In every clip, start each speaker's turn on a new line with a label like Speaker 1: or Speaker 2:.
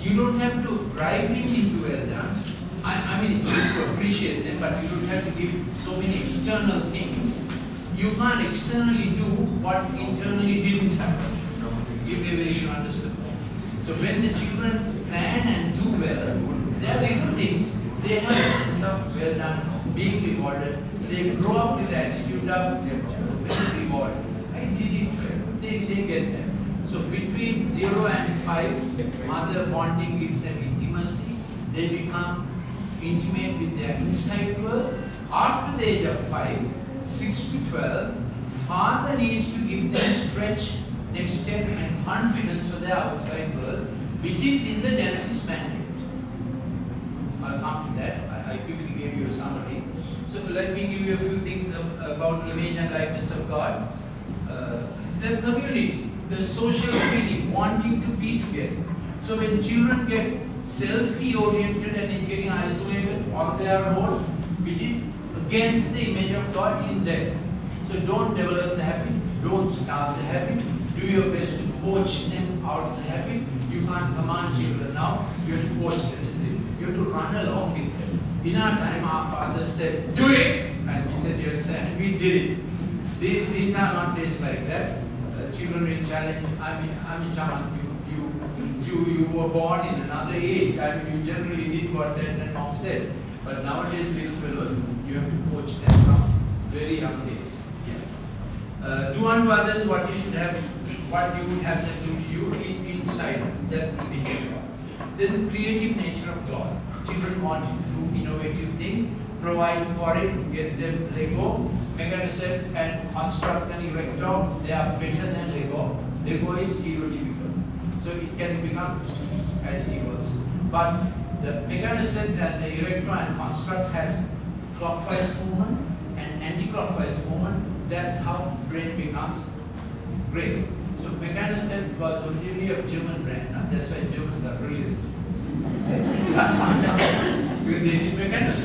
Speaker 1: You don't have to bribe him into well done. I mean, it's good to appreciate them, but you don't have to give so many external things. You can't externally do what internally didn't happen. Give me a way you understood. So when the children plan and do well, they are little things. They have a sense of well done, being rewarded. They grow up with the attitude of well rewarded. I did it well. They get that. So between 0 and 5, mother bonding gives them intimacy. They become intimate with their inside world. After the age of 5, 6 to 12, father needs to give them stretch, next step and confidence for their outside world, which is in the Genesis mandate. I'll come to that. I quickly gave you a summary. So let me give you a few things about image and likeness of God. The community, the social feeling, wanting to be together. So when children get selfie-oriented and is getting isolated on their own, which is against the image of God in them. So don't develop the habit, don't start the habit, do your best to coach them out of the habit. You can't command children now, you have to coach them, isn't it? You have to run along with them. In our time, our father said, do it! And we said, yes, sir, and we did it. These are not days like that. Children will challenge, I mean, Chamant, you were born in another age. I mean, you generally did what dad and mom said. But nowadays, little fellows, you have to coach them from very young days. Yeah. Do unto others what you should have, what you would have them do to you is inside us. That's the image of God. Then the creative nature of God. Children want to do innovative things, provide for it, get them Lego, Mendis and construct an erector. They are better than Lego. Lego is stereotypical. So it can become additive also. But the Mendis and the erector and construct has clockwise movement and anti-clockwise movement. That's how brain becomes great. So Mendis was originally a German brand. That's why Germans are brilliant. This is Mendis.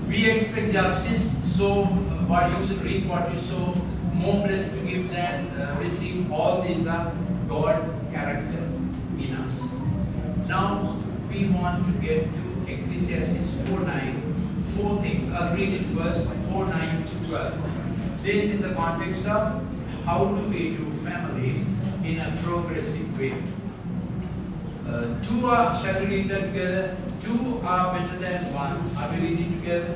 Speaker 1: We expect justice, so what you reap what you sow, more blessed to give than receive. All these are God character in us. Now we want to get to Ecclesiastes 4:9. 4 things. I'll read it first. 4:9 to 12. This is in the context of how do we do family in a progressive way. Shall we read that together? 2 are better than 1. Are we reading together?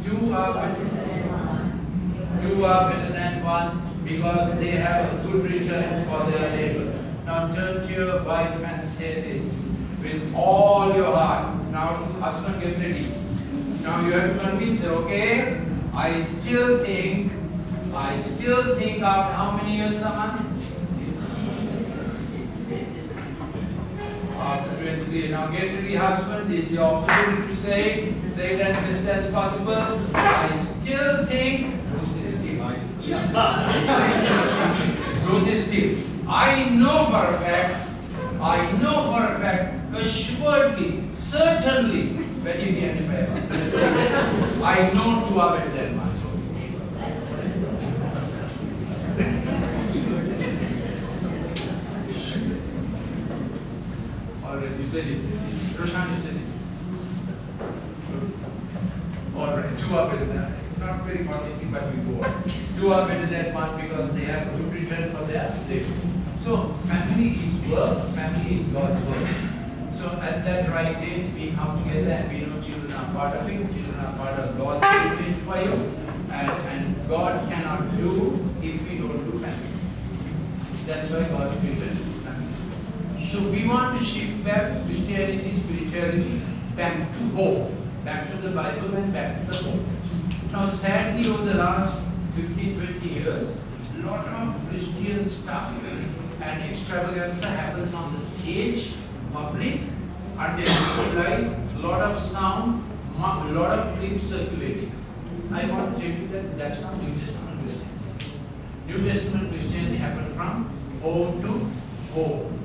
Speaker 1: 2 are better than 1. 2 are better than 1 because they have a good return for their labor. Now turn to your wife and say this with all your heart. Now, husband, get ready. Now you have to convince her, okay? I still think after how many years, Saman? After 23. Now get ready, husband. This is your opportunity to say it as best as possible. I still think, I know for a fact, assuredly, certainly, when you get it, I know 2 are better than 1. Alright, you said it. Roshan, you said it. Alright, 2 are better than 1. Not very convincing, but we go on. 2 are better than 1 because they have a good return for their labor. So, family is work, family is God's work. So, at that right age, we come together and we know children are part of it, children are part of God's heritage for you, and God cannot do if we don't do family. That's why God created family. So, we want to shift back Christianity, spirituality, back to home, back to the Bible and back to the home. Now, sadly, over the last 15-20 years, a lot of Christian stuff and extravaganza happens on the stage, public, under lights, a lot of sound, a lot of clips circulating. I want to tell you that that's not New Testament Christianity. New Testament Christianity happened from home to home,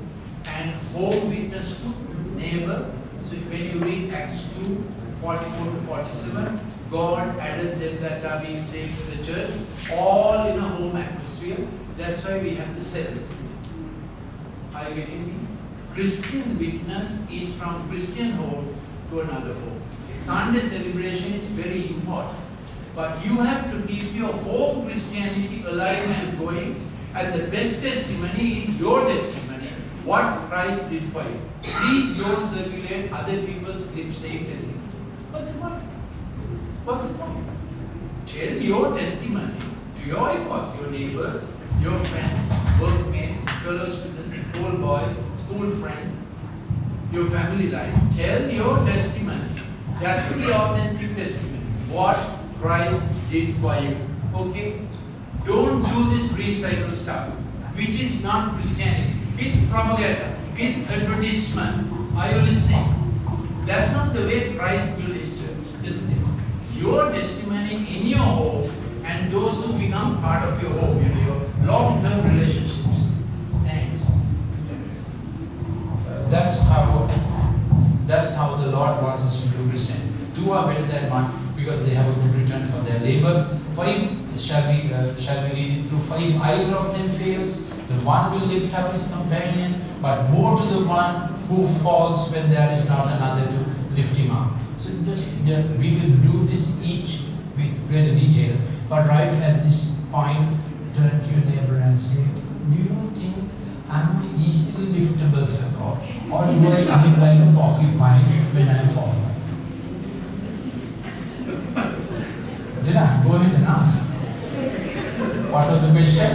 Speaker 1: and home witness to neighbor. So when you read Acts 2:44 to 47, God added them that are being saved to the church, all in a home atmosphere. That's why we have the cells. Are you getting me? Christian witness is from Christian home to another home. Sunday celebration is very important. But you have to keep your home Christianity alive and going. And the best testimony is your testimony, what Christ did for you. Please don't circulate other people's clips saying testimony. What's the point? What's the point? Tell your testimony to your equals, your neighbors, your friends, workmates, fellow students, school boys, school friends, your family life. Tell your testimony. That's the authentic testimony. What Christ did for you. Okay? Don't do this recycle stuff, which is not Christianity. It's propaganda. It's advertisement. Are you listening? That's not the way Christ built his church, isn't it? Your testimony in your home and those who become part of your home, your long-term relationships. Thanks. That's how the Lord wants us to do Christianity. Two are better than one because they have a good return for their labor. For if, shall we read it through? For if either of them fails, the one will lift up his companion, but woe to the one who falls when there is not another to lift him up. So we will do this each with greater detail. But right at this point, turn to your neighbor and say, do you think I'm an easily liftable fellow, or do I behave like a porcupine when I am falling? Did I? Go ahead and ask. What was the question?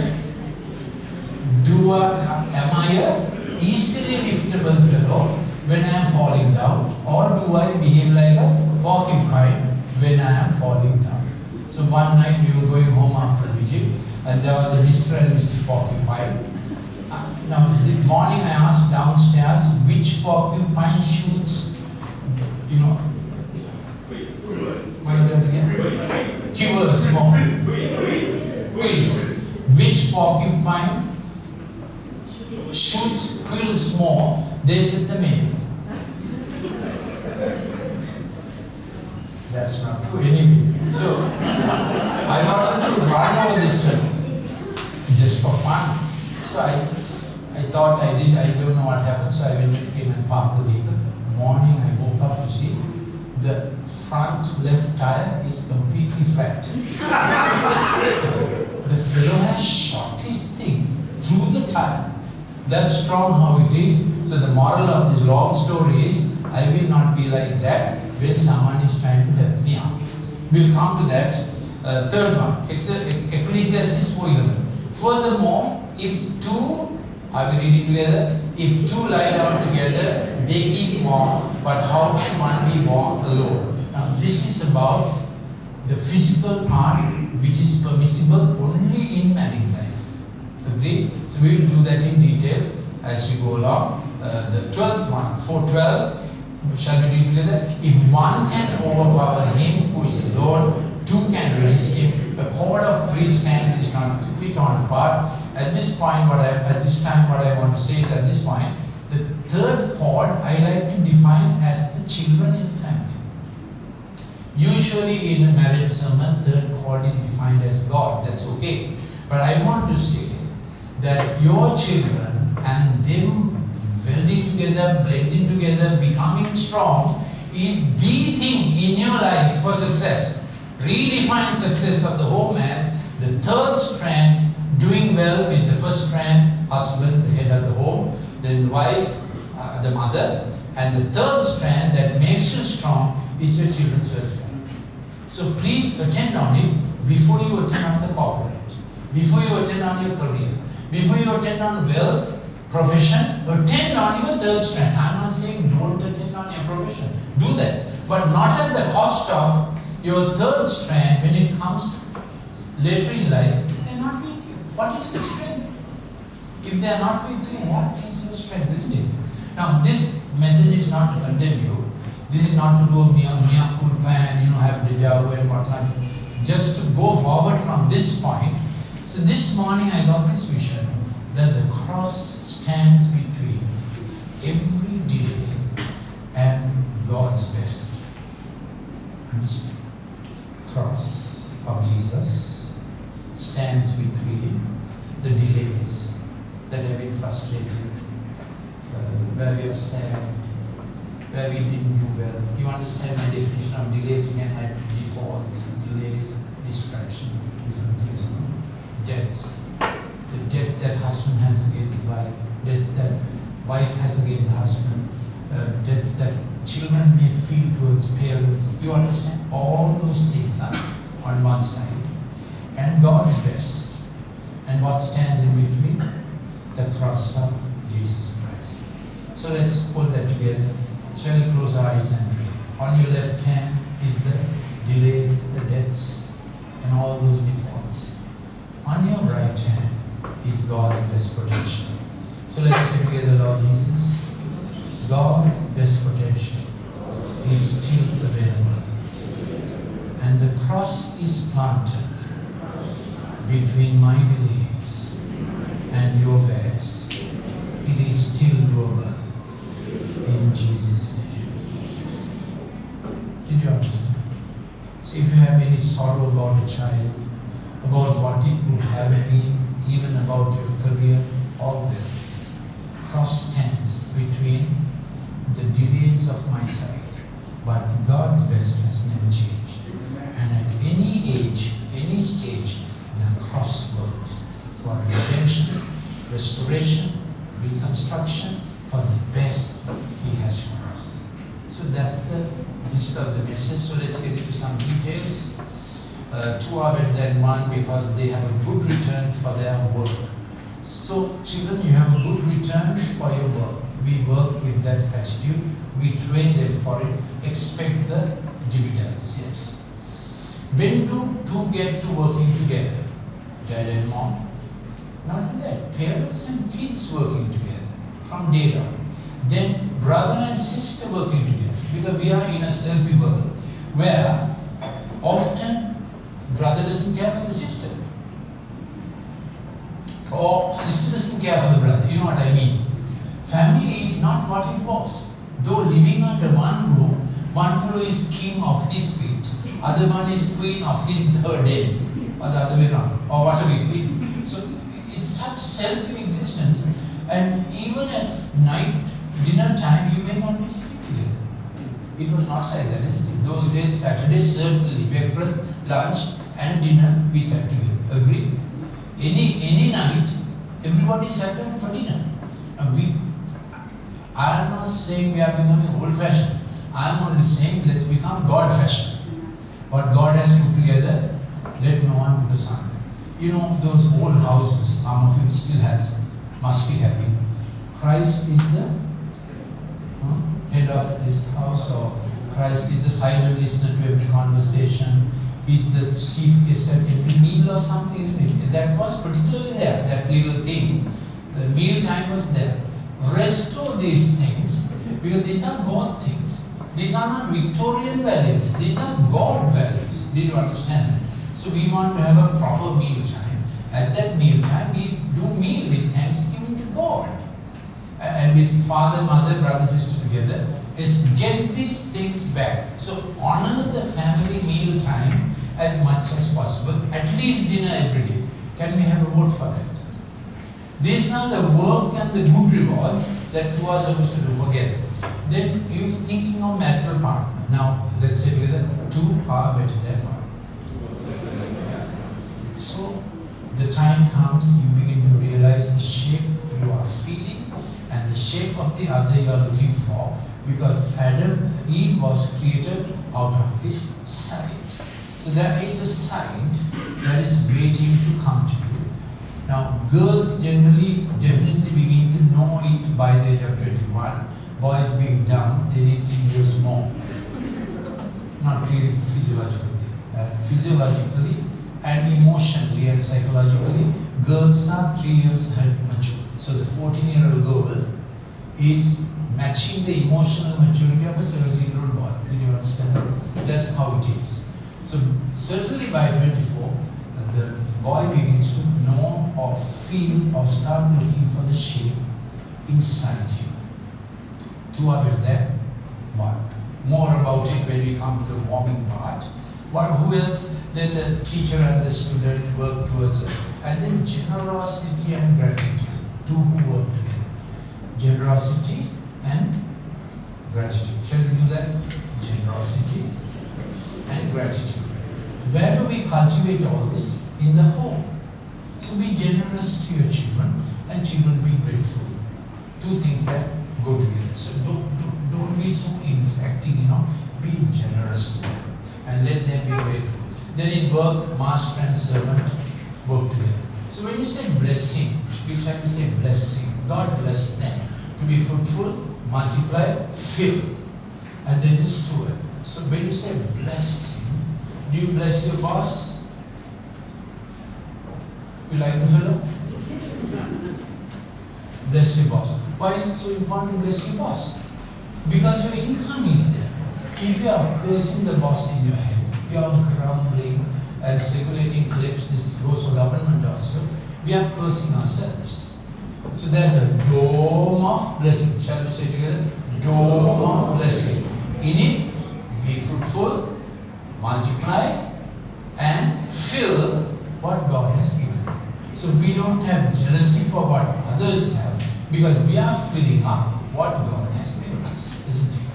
Speaker 1: Am I a easily liftable fellow when I am falling down, or do I behave like a porcupine when I am falling down? So one night we were going home after vigil, and there was a Mr. and Mrs. Porcupine. Now the morning I asked downstairs which porcupine shoots, what are they again? Quivers more. Quills. Which porcupine shoots quills more? They said the male. That's not true anyway. So I wanted to run over this one just for fun. So I thought I don't know what happened, so I went and parked the vehicle. Morning I woke up to see the front left tire is completely flat. The fellow has shot his thing through the tire. That's strong how it is. So the moral of this long story is, I will not be like that when someone is trying to help me out. We'll come to that. Third one, Ecclesiastes 4:11. Furthermore, if two, are we reading together? If two lie down together, they keep warm, but how can one be warm alone? Now this is about the physical part which is permissible only in married life. Agree? So we will do that in detail as we go along. The 12th one, 4:12, shall we read together? If one can overpower him who is alone, two can resist him. The cord of three strands is not quickly torn apart. At this point, what I want to say is at this point, the third cord I like to define as the children in the family. Usually in a marriage sermon, third cord is defined as God. That's okay. But I want to say that your children and them welding together, blending together, becoming strong is the thing in your life for success. Redefine success of the home as the third strand doing well with the first strand, husband, the head of the home, then wife, the mother, and the third strand that makes you strong is your children's welfare. So please attend on it before you attend on the corporate, before you attend on your career, before you attend on wealth, profession, attend on your third strand. I'm not saying don't attend on your profession. Do that. But not at the cost of your third strand when it comes to later in life. They're not with you. What is your strength? If they are not with you, what is your strength? Isn't it? Now this message is not to condemn you. This is not to do a mea culpa and have deja vu and whatnot. Just to go forward from this point. So this morning I got this vision that the cross stands between every delay and God's best. Understand? Cross of Jesus stands between the delays that have been frustrated
Speaker 2: where we are sad, where we didn't do well. You understand my definition of delays? You can have defaults, delays, distractions, different things. Debts. The debt that husband has against the wife, debts that wife has against the husband, debts that children may feel towards parents. You understand? All those things are on one side. And God's best. And what stands in between? The cross of Jesus Christ. So let's put that together. Shall we close our eyes and pray? On your left hand is the delays, the debts, and all those defaults. On your right hand is God's best protection. So let's say together, Lord Jesus, God's best protection is still available. And the cross is planted between my delays and your best. It is still doable. In Jesus' name. Did you understand? So if you have any sorrow about a child, about what it would have been, even about your career, all that, cross stands between the delays of my side, but God's best has never changed. And at any age, any stage, the cross works for redemption, restoration, reconstruction, for the best He has for us. So that's the gist of the message. So let's get into some details. Two are better than one because they have a good return for their work. So children, you have a good return for your work. We work with that attitude. We train them for it. Expect the dividends. Yes. When do two get to working together? Dad and mom. Not only that, parents and kids working together from day on. Then brother and sister working together. Because we are in a selfie world where often brother doesn't care for the sister. Or sister doesn't care for the brother. You know what I mean? Family is not what it was. Though living under one roof, one fellow is king of his feet, other one is queen of her day, or the other way around, or whatever it is. So it's such self-existence, and even at night, dinner time, you may not be sleeping together. It was not like that, isn't it? Those days, Saturday, certainly, breakfast, lunch, and dinner, we sat together. Agree? Any night, everybody sat down for dinner. And I am not saying we are becoming old-fashioned. I am only saying let's become God-fashioned. What God has put together, let no one put asunder. You know, those old houses, some of you still has, must be happy. Christ is the head of this house, or Christ is the silent listener to every conversation. He's the chief guest at every meal or something, isn't it? That was particularly there, that little thing. The meal time was there. Restore these things, because these are God things. These are not Victorian values. These are God values. Did you understand that? So we want to have a proper meal time. At that meal time, we do meal with thanksgiving to God. And with father, mother, brother, sister together, is get these things back. So honor the family meal time as much as possible. At least dinner every day. Can we have a vote for that? These are the work and the good rewards that two are supposed to do together. Then you thinking of marital partner. Now let's say together, two are better than one. Yeah. So the time comes, you begin to realize the shape you are feeling and the shape of the other you are looking for, because Eve was created out of his side. So there is a side that is waiting to come to you. Now, girls generally definitely begin to know it by the age of 21. Boys being dumb, they need 3 years more. Not really the physiological thing. Physiologically and emotionally and psychologically, girls are 3 years mature. So the 14-year-old girl is matching the emotional maturity of a 17-year-old boy. Did you understand that? That's how it is. So certainly by 24, the boy begins to know or feel or start looking for the shape inside you. Two are better than one. More about it when we come to the warming part. Who else? Then the teacher and the student work towards it. And then generosity and gratitude. Two who work together. Generosity and gratitude. Shall we do that? Generosity and gratitude. Where do we cultivate all this? In the home. So be generous to your children and children be grateful. Two things that go together. So don't be so exacting, be generous to them and let them be grateful. Then in work, master and servant work together. So when you say blessing, each time you say blessing, God bless them to be fruitful, multiply, fill, and then steward. So when you say blessing, do you bless your boss? You like the fellow? Bless your boss. Why is it so important to bless your boss? Because your income is there. If you are cursing the boss in your head, you are grumbling and circulating clips, this goes for government also, we are cursing ourselves. So there's a dome of blessing. Shall we say together? Dome of blessing. In it, be fruitful, multiply, and fill what God has given you. So we don't have jealousy for what others have, because we are filling up what God has given us, isn't it?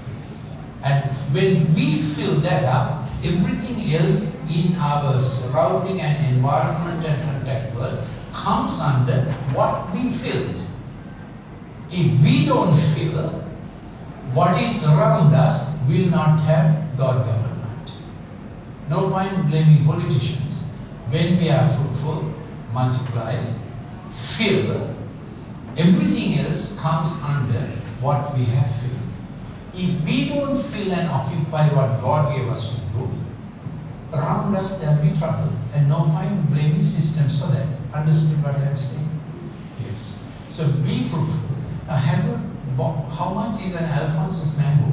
Speaker 2: And when we fill that up, everything else in our surrounding and environment and contact world comes under what we filled. If we don't fill, what is around us will not have God government. No point blaming politicians. When we are fruitful, multiply, fill, everything else comes under what we have filled. If we don't fill and occupy what God gave us to do, around us there will be trouble, and no point blaming systems for that. Understood what I am saying? Yes. So be fruitful. Now how much is an Alphonsus mango?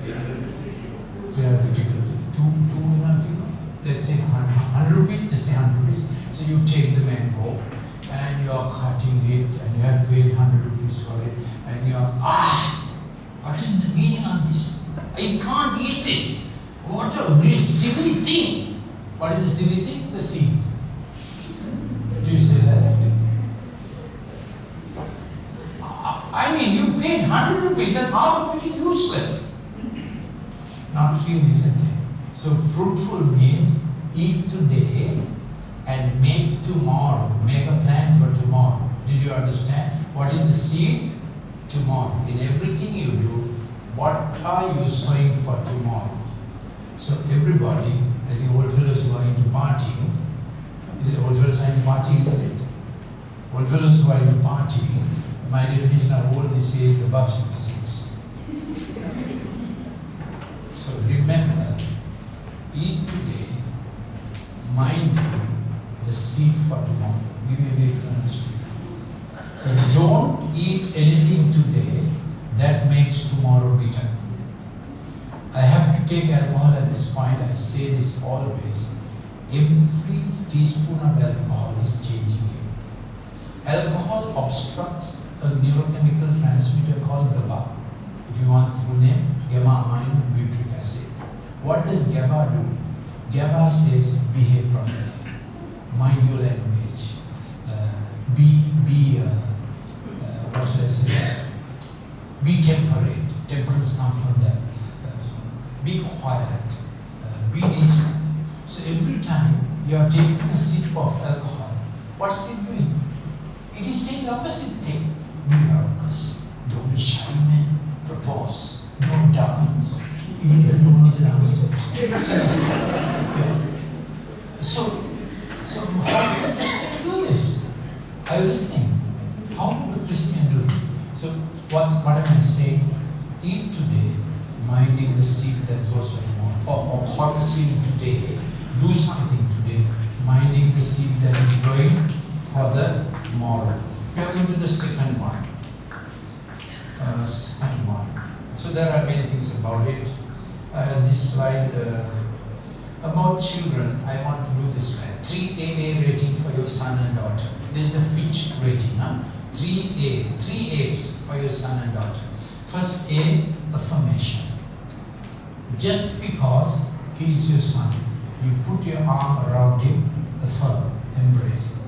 Speaker 2: 350 kilos. 200 kilos. Let's say 100 rupees. Let's say 100 rupees. So you take the mango and you are cutting it and you have paid 100 rupees for it and you are, what is the meaning of this? I can't eat this. What a really silly thing. What is the silly thing? The seed. Do you say that? I mean, you paid 100 rupees and half of it is useless. Not really, isn't it? So fruitful means eat today and make tomorrow. Make a plan for tomorrow. Did you understand? What is the seed? Tomorrow. In everything you do, what are you sowing for tomorrow? So everybody, I think old fellows who are into partying, is it old fellows are into partying, isn't it? Old fellows who are into partying, my definition of old these days is above 66. So remember, eat today, minding the seed for tomorrow. We may be able to understand that. So don't eat anything today that makes tomorrow bitter. I have to take alcohol at this point. I say this always. Every teaspoon of alcohol is changing you. Alcohol obstructs a neurochemical transmitter called GABA. If you want the full name, gamma-aminobutyric acid. What does GABA do? GABA says behave properly, mind your language, what should I say? Be temperate. Temperance comes from that. Be quiet. Be decent. So every time you are taking a sip of alcohol, what is it doing? It is saying the opposite thing. Be raucous. Don't be shy, man. Propose. Don't dance. Even if you don't know the dance steps. Seriously. Yeah. So how would a Christian do this? Are you listening? How would a Christian do this? So what am I saying? Eat today, minding the seed that goes for tomorrow. Or consume today, do something today, minding the seed that is growing for the tomorrow. We are going to the second one. So there are many things about it. This slide about children, I want to do this slide. 3AA rating for your son and daughter. This is the Fitch rating. 3A, 3 A's for your son and daughter. First A, affirmation. Just because he is your son, you put your arm around him, affirm, embrace.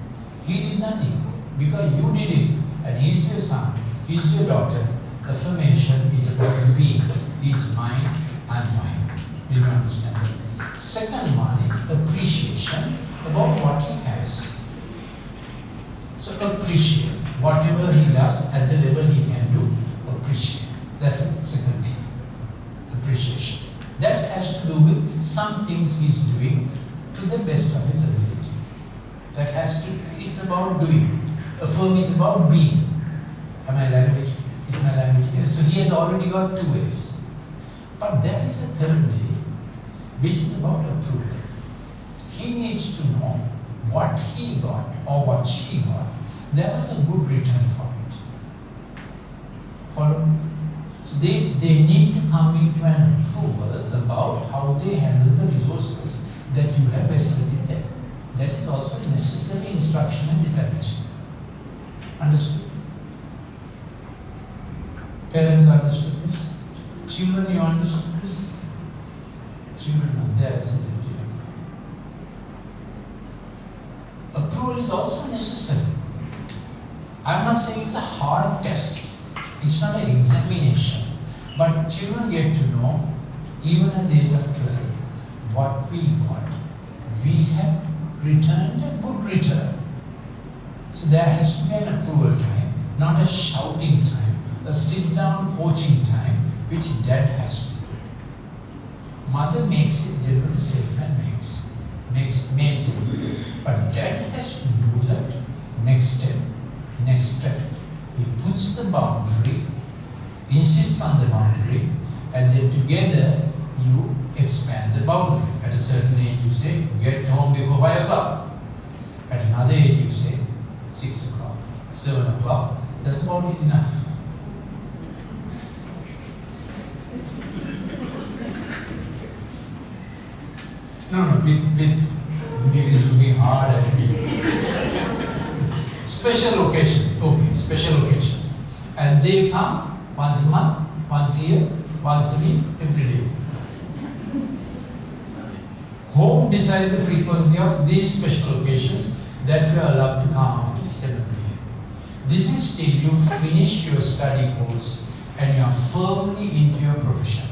Speaker 2: He did nothing. Because you did it, and he's your son, he's your daughter. Affirmation is about being. He's mine, I'm fine. Did you understand it? Second one is appreciation about what he has. So appreciate whatever he does at the level he can do, appreciate. That's the second thing. Appreciation. That has to do with some things he's doing to the best of his ability. That has to, it's about doing. Affirm is about being. Is my language clear? So he has already got two ways. But there is a third way, which is about approval. He needs to know what he got or what she got. There was a good return for it. Follow? So they need to come into an approval about how they handle the resources that you have vested in them. That is also a necessary instruction and discipleship. Understood? Parents understood this? Children, you understood this? Children are there, isn't it? Approval is also necessary. I'm not saying it's a hard test. It's not an examination. But children get to know, even at the age of 12, what we got. We have returned a good return. So there has to be an approval time, not a shouting time, a sit-down coaching time, which dad has to do. Mother makes it generally safe and maintains it. But dad has to do that next step. He puts the boundary, insists on the boundary, and then together you expand the boundary. At a certain age you say, get home before 5 o'clock. At another age you say, 6 o'clock, 7 o'clock. That's about it enough. No, it is looking hard at me. Special occasions, okay, special occasions. And they come once a month, once a year, once a week, every day. Home decides the frequency of these special occasions that you are allowed to come after 7 p.m. This is till you finish your study course and you are firmly into your profession.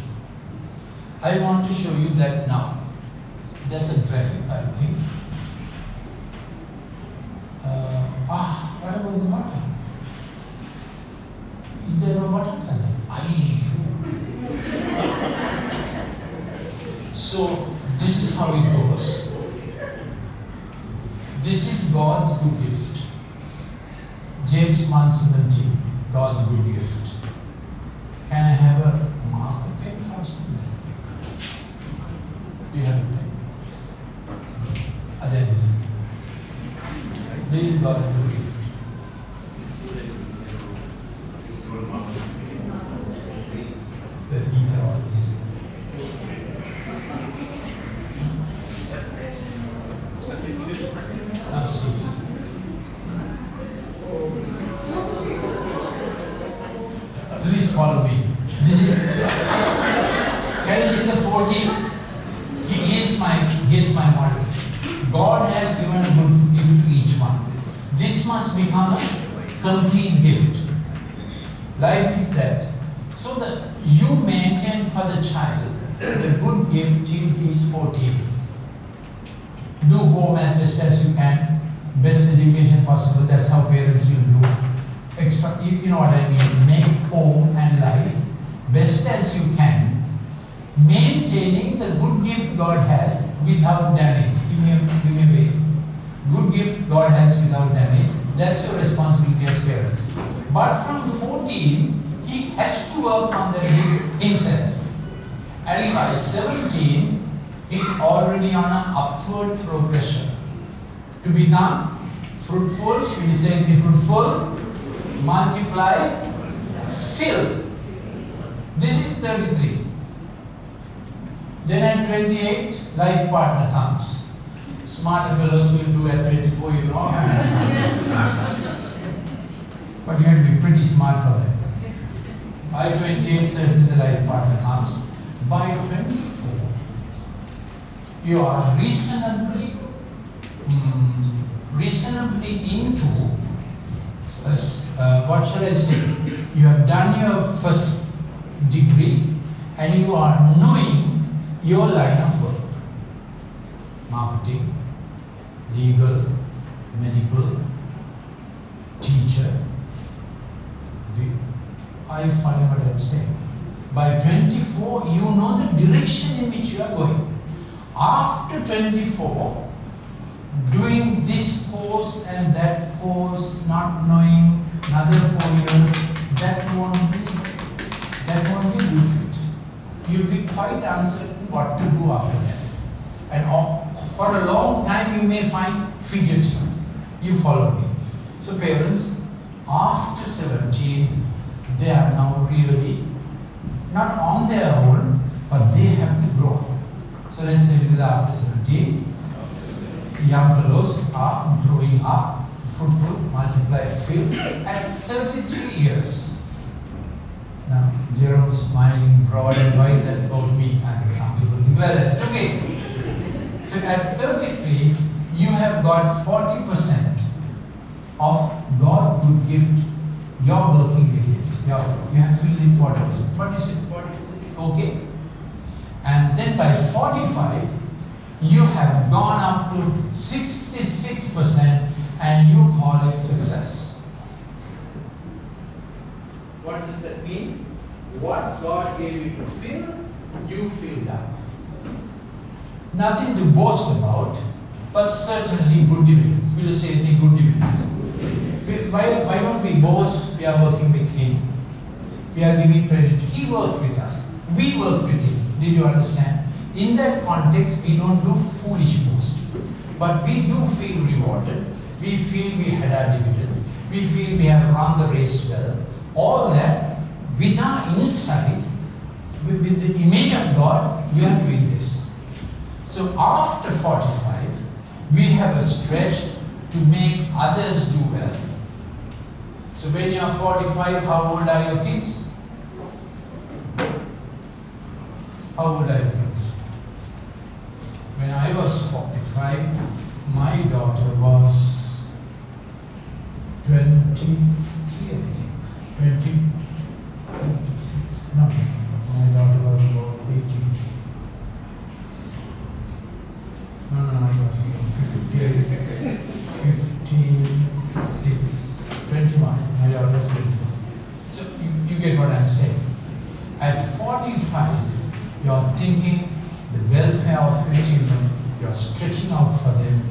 Speaker 2: I want to show you that now. There's a graphic, I think. What about the button? Is there no button? So this is how it goes. This is God's good gift. James 1:17, God's good gift. Can I have a marker pen from somewhere? Do you have a pen? There is. This is God's good gift. There's ether always. Now see. Please follow me. This is. Can you see the 14? Here's my model. God has given a good gift to each one. This must become a complete gift. Life is that. So that you maintain for the child the good gift till he is 14. Do home as best as you can. Best education possible. That's how parents will do. Extra, you know what I mean. Make home and life best as you can. Maintaining the good gift God has without damage. Give me a way. Good gift God has without damage. That's your responsibility as parents. But from 14, he has to work on the gift himself. And by 17, he's already on an upward progression to become fruitful. Should we say be fruitful? Multiply, fill. This is 33. Then at 28, life partner comes. Smart fellows will do at 24, you know. But you have to be pretty smart for that. By 28, certainly the life partner comes. By 24, you are reasonably into what shall I say? You have done your first degree and you are knowing your line of work. Marketing, legal, medical, teacher. Are you following what I am saying? By 24, you know the direction in which you are going. After 24, doing this course and that course, not knowing another 4 years, that won't be good fit. You'll be quite uncertain what to do after that. And for a long time you may find fidgeting. You follow me. So parents, after 17, they are now really not on their own, but they have to grow up. So let's say because after 17, young fellows are growing up, fruitful, multiply, fill at 33 years. Now, Jerome is smiling broad and wide, that's about me. I mean, some people think like that. It's okay. So at 33, you have got 40% of God's good gift. You're working with it. You have filled in 40%. What is it? 40% is okay. And then by 45, you have gone up to 66% and you call it success. What does that mean? What God gave you to fill, you filled up. Nothing to boast about, but certainly good dividends. We will say any good dividends. Why don't we boast? We are working with Him. We are giving credit. He worked with us. We worked with Him. Did you understand? In that context, we don't do foolish boast. But we do feel rewarded. We feel we had our dividends. We feel we have run the race well. All that, with our insight, with the image of God, we are doing this. So after 45, we have a stretch to make others do well. So when you are 45, how old are your kids? How old are your kids? When I was 45, my daughter was 23, I think. 26. No, my daughter was about 18. No, I got it. 56, 21. My daughter was 21. So you get what I'm saying. At 45, you're thinking the welfare of your children, you're stretching out for them,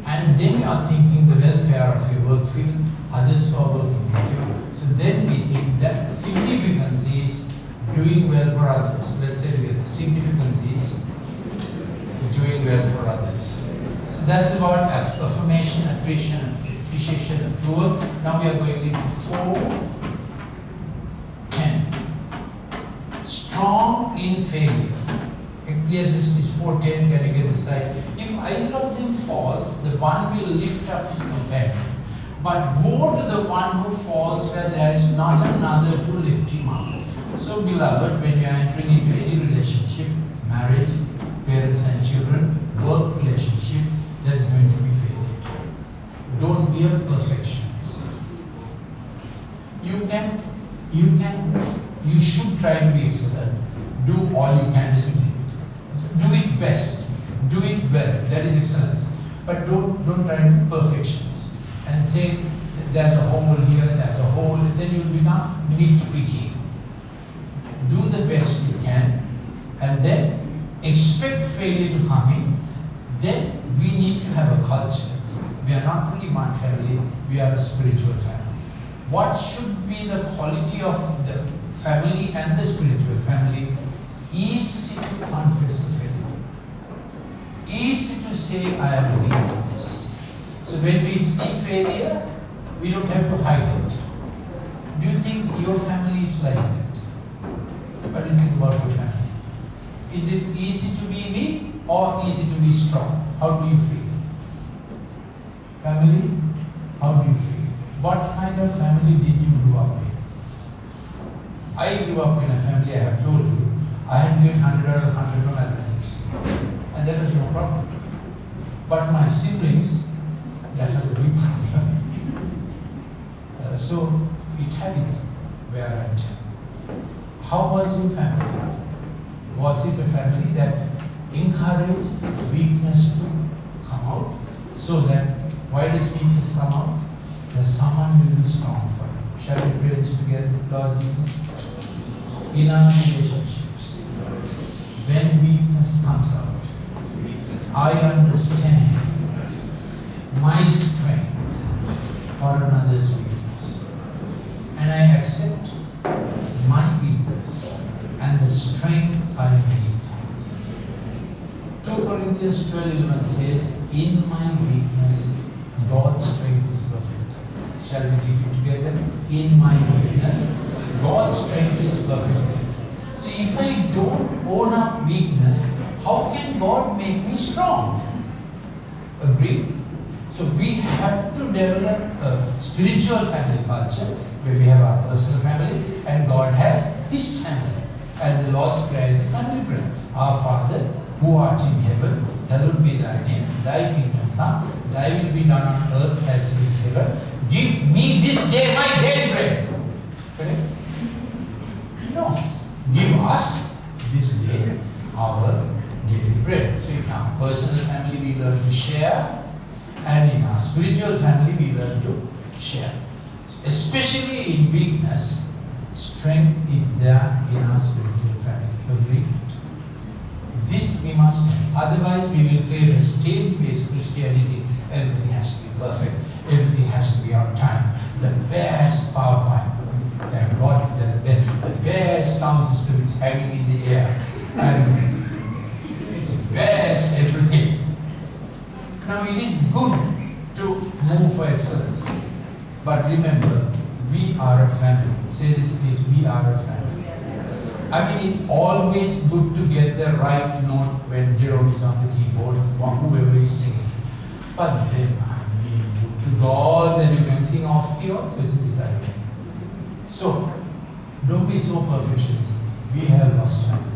Speaker 2: and then you're thinking the welfare of your work field, others who are working with you. So then we think that significance is doing well for others. Let's say together, significance is doing well for others. So that's about affirmation, appreciation, approval. Now we are going into 4:10. Strong in failure. Ecclesiastes 4:10, can you get this right? If either of them falls, the one will lift up his companion. But woe to the one who falls where there is not another to lift him up. So beloved, when you are entering into any relationship, marriage, parents and children, work relationship, there's going to be failure. Don't be a perfectionist. You should try to be excellent. Do all you can, discipline. Do it best. Do it well. That is excellence. But don't try to be perfectionist and say there's a hole here, there's a hole, then you will become nitpicky. Do the best you can and then expect failure to come in. Then we need to have a culture. We are not only one family, we are a spiritual family. What should be the quality of the family and the spiritual family? Easy to confess the failure. Easy to say, I am doing this. So when we see failure, we don't have to hide it. Do you think your family is like that? What do you think about your family? Is it easy to be weak or easy to be strong? How do you feel? Family, how do you feel? What kind of family did you grow up in? I grew up in a family, I have told you, I had been 100 mathematics, and there was no problem. But my siblings, that was a big problem. So it had its wear and tear. How was your family? Was it a family that encouraged weakness to come out? So that, why does weakness come out? That someone will be strong for you. Shall we pray this together, Lord Jesus? In our relationships, when weakness comes out, I understand my strength for another's weakness. And I accept my weakness and the strength I need. 2 Corinthians 12:11 says, in my weakness, God's strength is perfect. Shall we read it together? In my weakness, God's strength is perfect. So if I don't own up weakness, how can God make me strong? Agree? So we have to develop a spiritual family culture where we have our personal family and God has His family. And the Lord's Prayer is a family prayer. Our Father, who art in heaven, hallowed be thy name, thy kingdom come, thy will be done on earth as it is heaven. Give me this day my daily bread. Correct? No. Give us this day our daily bread. So in our personal family we learn to share, and in our spiritual family we learn to share. So especially in weakness, strength is there in our spiritual family. Agree? This we must have. Otherwise we will create a state-based Christianity. Everything has to be perfect. Everything has to be on time. The best PowerPoint. Thank God it does the best sound system is hanging in the air. And it's best everything. Now it is good to move for excellence. But remember, we are a family. Say this please, we are a family. I mean, it's always good to get the right note when Jerome is on the keyboard or whoever is singing. But then, I mean, to God that you can sing off key also, isn't it that way? So, don't be so perfectionist. We have lost family.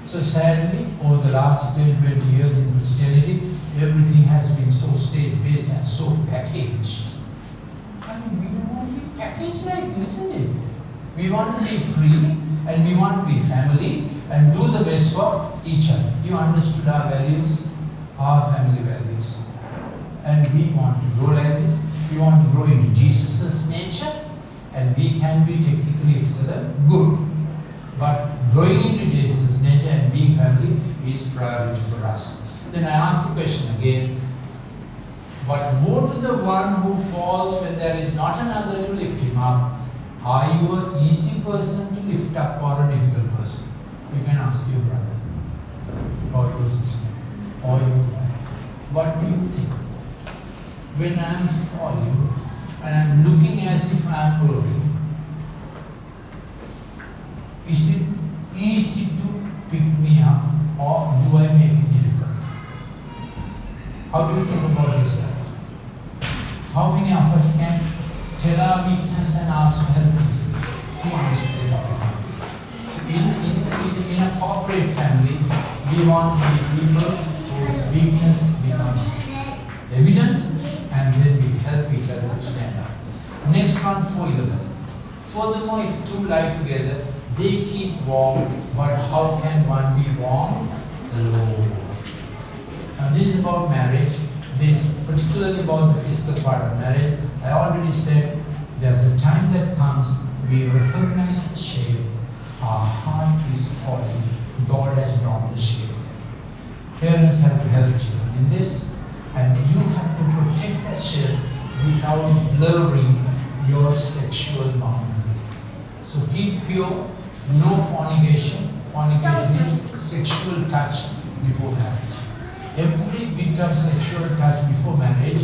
Speaker 2: So sadly, over the last 10-20 years in Christianity, everything has been so state-based and so packaged. I mean, we don't want to be packaged like this, isn't it? We want to be free and we want to be family and do the best for each other. You understood our values, our family values. And we want to grow like this. We want to grow into Jesus' nature and we can be technically excellent, good. But growing into Jesus' nature and being family is priority for us. Then I ask the question again, but woe to the one who falls when there is not another to lift him up. Are you an easy person to lift up or a difficult person? You can ask your brother or your sister or your wife. What do you think? When I am falling and I am looking as if I am erring, is it easy to pick me up or do I make it difficult? How do you think about yourself? How many of us can tell our weakness and ask for help easily? Who understood the topic? So in a corporate family, we want to be people whose weakness becomes evident and then we help each other to stand up. Next one, 4:11. Furthermore, if two lie together, they keep warm, but how can one be warm alone? Now this is about marriage. This is particularly about the physical part of marriage. I already said there's a time that comes we recognize the shape. Our heart is calling. God has drawn the shape there. Parents have to help children in this, and you have to protect that shape without blurring your sexual boundary. So keep pure, no fornication. Fornication is sexual touch before marriage. Every bit of sexual touch before marriage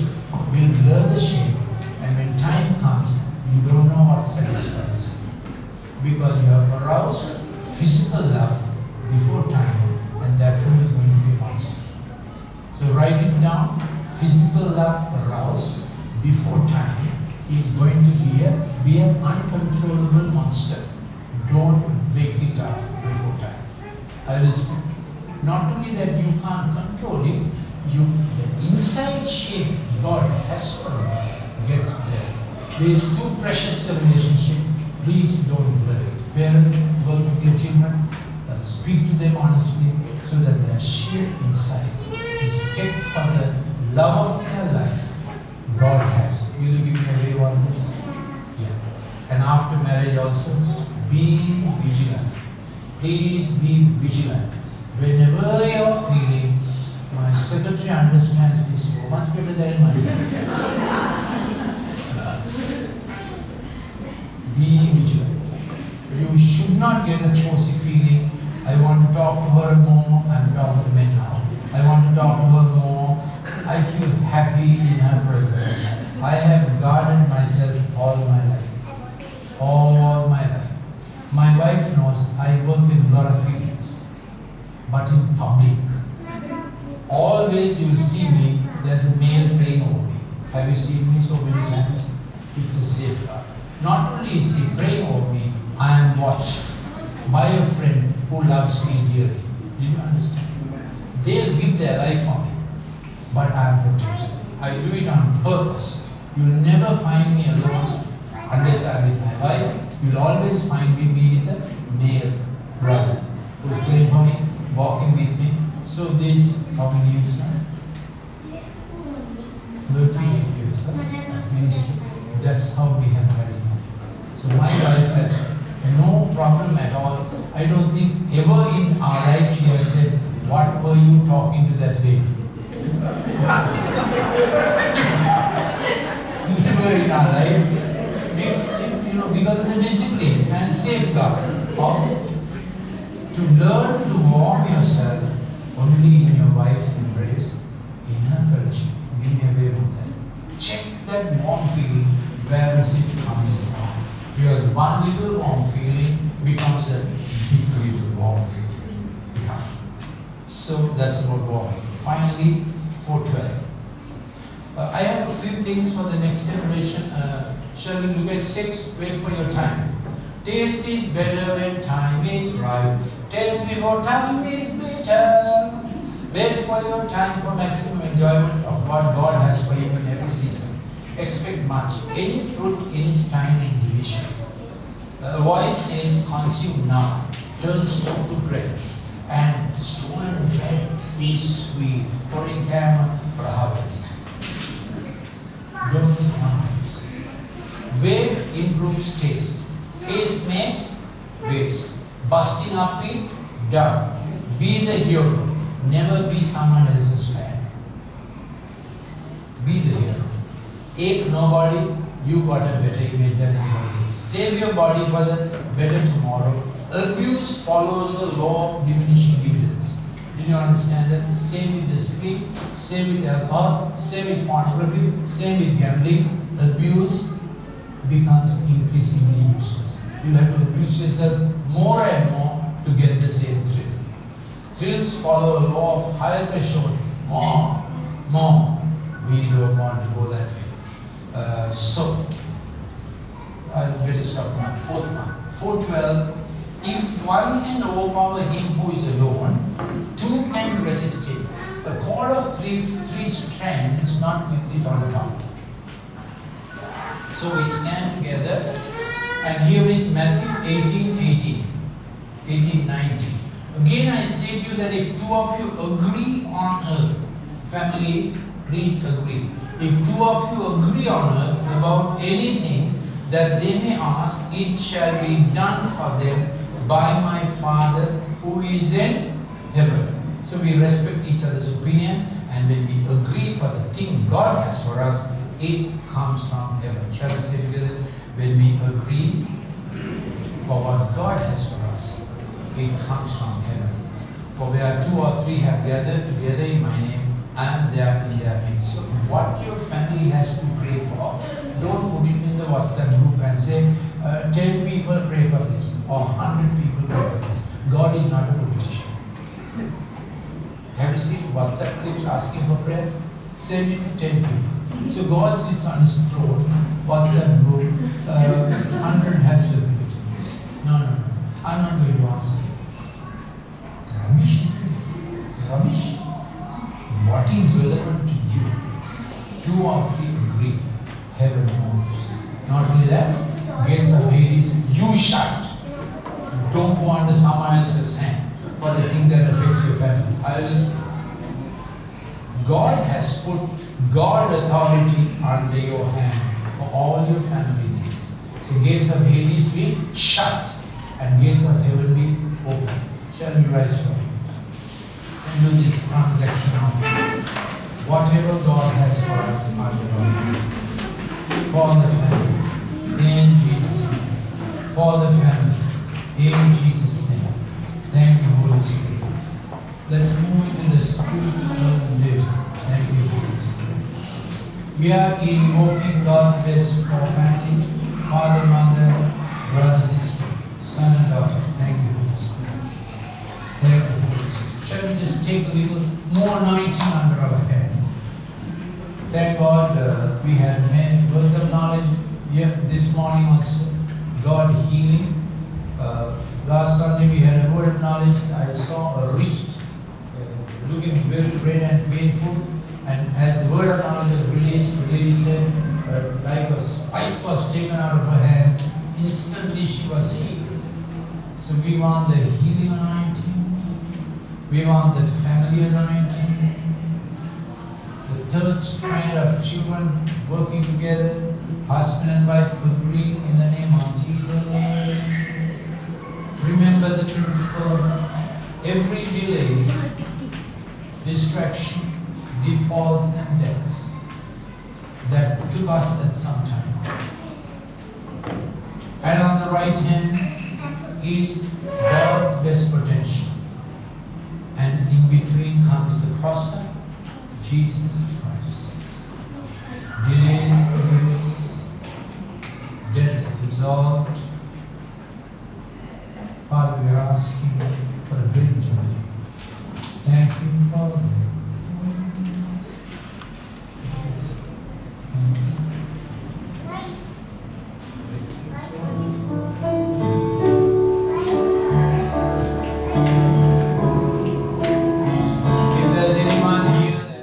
Speaker 2: will blur the shape, and when time comes, you don't know what satisfies you. Because you have aroused physical love before time, and that one is going to be monster. So write it down. Physical love aroused before time is going to be an uncontrollable monster. Don't wake it up before time. I will speak. Not only that you can't control it, the inside shape God has for you gets there. There is too precious a relationship. Please don't blur it. Parents, work with your children, speak to them honestly so that their sheer inside is kept for the love of their life. God has. Will you give me a wave on this? Yeah. And after marriage also, be vigilant. Please be vigilant. Whenever you are feeling, my secretary understands me so much better than my wife. Be vigilant. You should not get a cozy feeling. I want to talk to her more. I'm talking to men now. I want to talk to her more. I feel happy in her presence. I have guarded myself all my life. All my life. My wife knows I work with a lot of feelings. But in public, always you will see me, there's a male praying over me. Have you seen me so many times? It's a safeguard. Not only is he praying over me, I am watched by a friend who loves me dearly. Do you understand? They'll give their life for me, but I am protected. I do it on purpose. You'll never find me alone unless I'm with my wife. You'll always find me with a male brother who's praying for me, walking with me. So this, how many years now? 38 years of ministry. That's how we have had it. So my wife has no problem at all. I don't think ever in our life she has said, "What were you talking to that lady?" Never in our life. Because of the discipline and safeguard of to learn to warm yourself only in your wife's embrace, in her fellowship. Give me a way with that. Check that warm feeling. Where is it coming from? Because one little warm feeling becomes a big little warm feeling. Yeah. So that's about warming. Finally, 412. I have a few things for the next generation. Shall we look at 6? Wait for your time. Taste is better when time is right. Taste before time is bitter. Wait for your time for maximum enjoyment of what God has for you in every season. Expect much. Any fruit in its time is delicious. A voice says, "Consume now." Turn stone to bread. And stolen bread is sweet. Pouring caramel for a harvest. Don't compromise. Weight improves taste. Taste makes waste. Busting up is done. Be the hero. Never be someone else's fan. Be the hero. Ache nobody. You got a better image than anybody else. Save your body for the better tomorrow. Abuse follows the law of diminishing dividends. Do you understand that? Same with the sleep, same with alcohol, same with pornography, same with gambling. Abuse becomes increasingly useless. You have to abuse yourself more and more to get the same thrill. Thrills follow a law of higher threshold. More. We don't want to go that way. So, I'll better stop now. 4th one. 412. If one can overpower him who is alone, two can resist him. The cord of three strands is not quickly torn apart. So we stand together, and here is Matthew 18:19. Again I say to you that if two of you agree on earth, family, please agree. If two of you agree on earth about anything that they may ask, it shall be done for them by my Father who is in heaven. So we respect each other's opinion, and when we agree for the thing God has for us, it comes from heaven. Shall we say together? When we agree for what God has for us, it comes from heaven. For where 2 or 3 have gathered together in my name, I am there in their midst. So what your family has to pray for, don't put it in the WhatsApp group and say, 10 people pray for this, or 100 people pray for this. God is not a politician. Have you seen WhatsApp clips asking for prayer? Send it to 10 people. So God sits on his throne, WhatsApp group, 100 have circulated this. No. I'm not going to answer it. Rubbish, isn't it? Rubbish. What is relevant to you? 2 or 3 agree. Heaven moves. No has put God authority under your hand for all your family needs. So gates of Hades be shut and gates of heaven be open. Shall we rise for it? And do this transaction of whatever God has for us for the family, in Jesus' name. For the family, in Jesus' name. Thank you, Holy Spirit. Let's move into the spiritual living. Thank you, Holy Spirit. We are invoking God's best for family, father, mother, brother, sister, son and daughter. Thank you, Holy Spirit. Thank you, Holy Spirit. Shall we just take a little more anointing under our head? Thank God we had many words of knowledge this morning also. God healing. Last Sunday we had a word of knowledge. I saw a wrist looking very red and painful. And as the word of knowledge was released, the lady said, like a spike was taken out of her hand. Instantly she was healed. So we want the healing anointing. We want the family anointing. The third strand of children working together, husband and wife agreeing in the name of Jesus. Remember the principle: every delay, distraction, defaults and deaths that took us at some time. And on the right hand is God's best potential. And in between comes the crosser, Jesus Christ. Delays, debts absolved. Father, we are asking for a victory. Thank you, Lord.